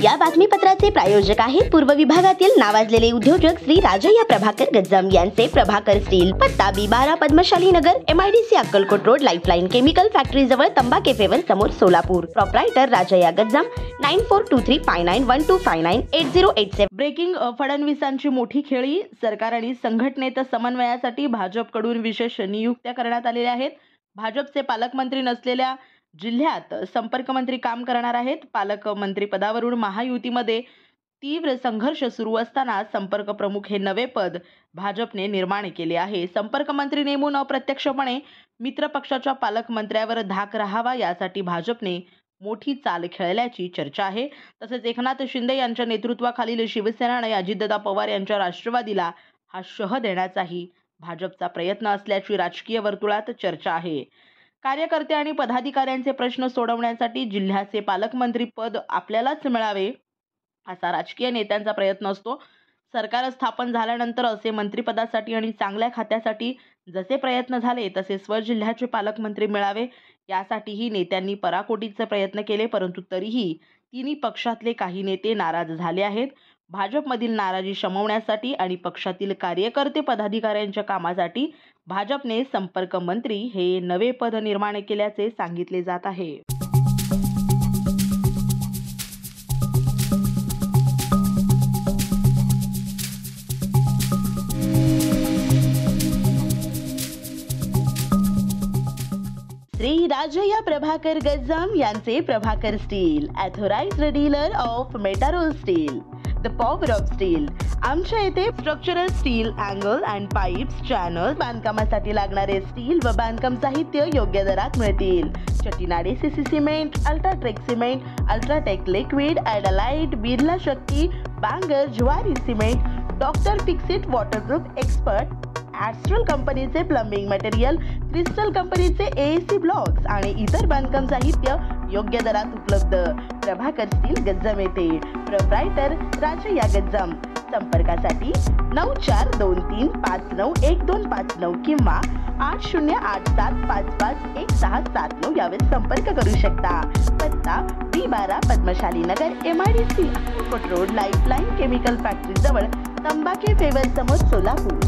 या बातमीपत्राचे प्रायोजक आहेत पूर्व विभागातील नावाजलेले उद्योजक श्री राजय्या प्रभाकर गज्जाम यांचे प्रभाकर स्टील, पत्ता B12 पद्मशाली नगर, MIDC Akkalkot road, lifeline chemical factory जवळ, तंबा कॅफेवर समोर, सोलापूर. प्रोप्रायटर राजय्या गज्जाम. 94235912598087. ब्रेकिंग. फडणवीसांची मोठी खेळी. सरकार आणि संघटनेत समन्वयासाठी भाजपकडून विशेष नियुक्त्या करण्यात आलेल्या आहेत. भाजपचे पालकमंत्री नसलेल्या जिल्ह्यात संपर्कमंत्री काम करणार आहेत. पालकमंत्री पदावरून महायुतीमध्ये तीव्र संघर्ष सुरू असताना संपर्क प्रमुख हे नवे पद भाजपने निर्माण केले आहे. संपर्कमंत्री नेमून अप्रत्यक्षपणे मित्र पक्षाच्या पालकमंत्र्यावर धाक राहावा यासाठी भाजपने मोठी चाल खेळल्याची चर्चा आहे. तसेच एकनाथ शिंदे यांच्या नेतृत्वाखालील शिवसेना आणि अजितदादा पवार यांच्या राष्ट्रवादीला हा शह देण्याचाही भाजपचा प्रयत्न असल्याची राजकीय वर्तुळात चर्चा आहे. कार्यकर्ते आणि पदाधिकाऱ्यांचे प्रश्न सोडवण्यासाठी जिल्ह्याचे पालकमंत्री पद आपल्यालाच मिळावे असा राजकीय नेत्यांचा प्रयत्न असतो. सरकार स्थापन झाल्यानंतर असे मंत्रिपदासाठी आणि चांगल्या खात्यासाठी जसे प्रयत्न झाले तसे स्वजिल्ह्याचे पालकमंत्री मिळावे यासाठीही नेत्यांनी पराकोटीचे प्रयत्न केले, परंतु तरीही तिन्ही पक्षातले काही नेते नाराज झाले आहेत. भाजपमधील नाराजी शमवण्यासाठी आणि पक्षातील कार्यकर्ते पदाधिकाऱ्यांच्या कामासाठी भाजपने संपर्क मंत्री हे नवे पद निर्माण केल्याचे सांगितले जात आहे. श्री राजय्या प्रभाकर गज्जाम यांचे Prabhakar steel, authorised dealer of Metarol steel, the power of steel. आमच्या येथे structural steel, angle and pipes, channel, बांधकामासाठी लागणारे स्टील व बांधकाम साहित्य योग्य दरात मिळतील. Chettinad CC cement, UltraTech cement, UltraTech liquid, Adlite, Birla Shakti, Bangur, Zuari cement, doctor Fixit waterproof expert, Astral कंपनीचे प्लंबिंग मटेरियल, क्रिस्टल कंपनीचे AAC ब्लॉक्स आणि इतर बांधकाम साहित्य योग्य दरात उपलब्ध. प्रभाकर स्टील गज्जाम येथे. प्रोप्रायटर राजय्या गज्जाम. संपर्कासाठी 9423591259 किंवा 8087551679 यावर संपर्क करू शकता. पत्ता B12 पद्मशाली नगर, MIDC Akkalkot road, lifeline chemical factory जवळ, तंबा कॅफेवर समोर, सोलापूर.